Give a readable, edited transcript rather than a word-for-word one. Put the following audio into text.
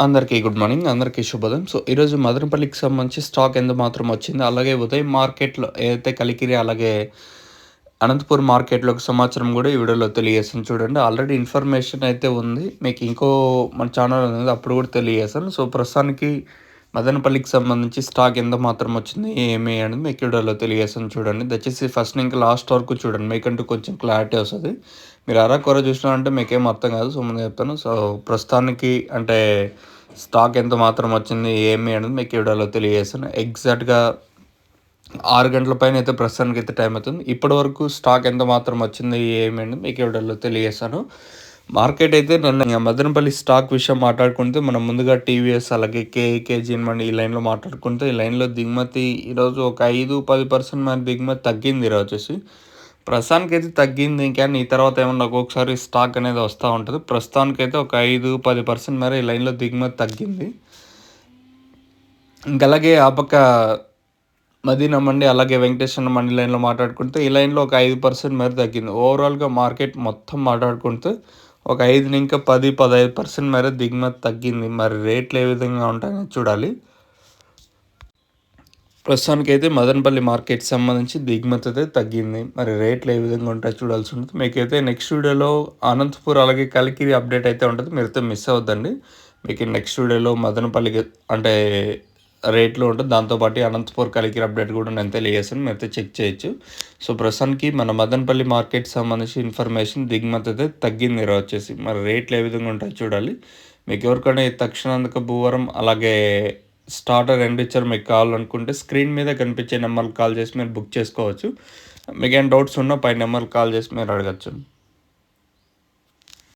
అందరికీ good morning. అందరికీ శుభోదయం. ఈరోజు మదనపల్లికి సంబంధించి స్టాక్ ఎంత మాత్రం వచ్చింది, అలాగే ఉదయం మార్కెట్‌లో ఏదైతే కలికిరి, అలాగే అనంతపూర్ మార్కెట్‌లోకి సమాచారం కూడా ఈ వీడియోలో తెలియజేస్తాను చూడండి. ఆల్రెడీ ఇన్ఫర్మేషన్ అయితే ఉంది. మీకు ఇంకో మన ఛానల్ ఉంది, అప్పుడు కూడా తెలియజేస్తాను. ప్రస్తుతానికి మదనపల్లికి సంబంధించి స్టాక్ ఎంత మాత్రం వచ్చింది, ఏమి అనేది మీకు వీడియోలో తెలియజేస్తాను చూడండి. దయచేసి ఫస్ట్ నుంచి లాస్ట్ వరకు చూడండి, మీకంటూ కొంచెం క్లారిటీ వస్తుంది. మీరు అరకొర చూసినారంటే మీకేం అర్థం కాదు. ముందు చెప్తాను. ప్రస్తుతానికి అంటే స్టాక్ ఎంత మాత్రం వచ్చింది, ఏమి అనేది మీకు వీడియోలో తెలియజేస్తాను. ఎగ్జాక్ట్గా 6 గంటల పైన అయితే ప్రస్తుతానికి అయితే టైం అవుతుంది. ఇప్పటి వరకు స్టాక్ ఎంత మాత్రం వచ్చింది, ఏమి అనేది మీకు వీడియోలో తెలియజేస్తాను. మార్కెట్ అయితే నిన్న మదనపల్లి స్టాక్ విషయం మాట్లాడుకుంటే మనం ముందుగా టీవీఎస్, అలాగే కేజీఎన్ మండి ఈ లైన్లో మాట్లాడుకుంటే, ఈ లైన్లో దిగుమతి ఈరోజు ఒక 5-10% మన దిగుమతి తగ్గింది. ఈరోజు వచ్చేసి ప్రస్తుతానికి అయితే తగ్గింది. కానీ ఈ తర్వాత ఏమన్నా ఒక్కొక్కసారి స్టాక్ అనేది వస్తూ ఉంటుంది. ప్రస్తుతానికైతే ఒక 5-10% మేర ఈ లైన్లో దిగుమతి తగ్గింది. ఇంకా అలాగే ఆ పక్క మదీనా మండి, అలాగే వెంకటేశ్వర మండి లైన్లో మాట్లాడుకుంటే ఈ లైన్లో ఒక 5% మేర తగ్గింది. ఓవరాల్గా మార్కెట్ మొత్తం మాట్లాడుకుంటే ఒక 5-10-15% మేర దిగుమతి తగ్గింది. మరి రేట్లు ఏ విధంగా ఉంటాయని చూడాలి. ప్రస్తుతానికైతే మదనపల్లి మార్కెట్ సంబంధించి దిగుమతి అయితే తగ్గింది. మరి రేట్లు ఏ విధంగా ఉంటాయో చూడాల్సి ఉంటుంది. మీకైతే నెక్స్ట్ వీడియోలో అనంతపూర్, అలాగే కలికిరి అప్డేట్ అయితే ఉంటుంది. మీరైతే మిస్ అవ్వద్దండి. మీకు నెక్స్ట్ వీడియోలో మదనపల్లికి అంటే రేట్లు ఉంటుంది. దాంతోపాటు అనంతపూర్, కలికిరి అప్డేట్ కూడా నేను తెలియజేస్తాను. మీరైతే చెక్ చేయొచ్చు. ప్రస్తుతానికి మన మదనపల్లి మార్కెట్ సంబంధించి ఇన్ఫర్మేషన్ దిగుమతి అయితే తగ్గింది ఈరోజు వచ్చేసి. మరి రేట్లు ఏ విధంగా ఉంటాయో చూడాలి. మీకు ఎవరికైనా తక్షణాంతక భూవరం, అలాగే స్టార్టర్ ఎండిచర్ మీకు కావాలనుకుంటే స్క్రీన్ మీద కనిపించే నెంబర్కి కాల్ చేసి మీరు బుక్ చేసుకోవచ్చు. మీకు ఏమైనా డౌట్స్ ఉన్నా పై నెంబర్కి కాల్ చేసి మీరు అడగచ్చు.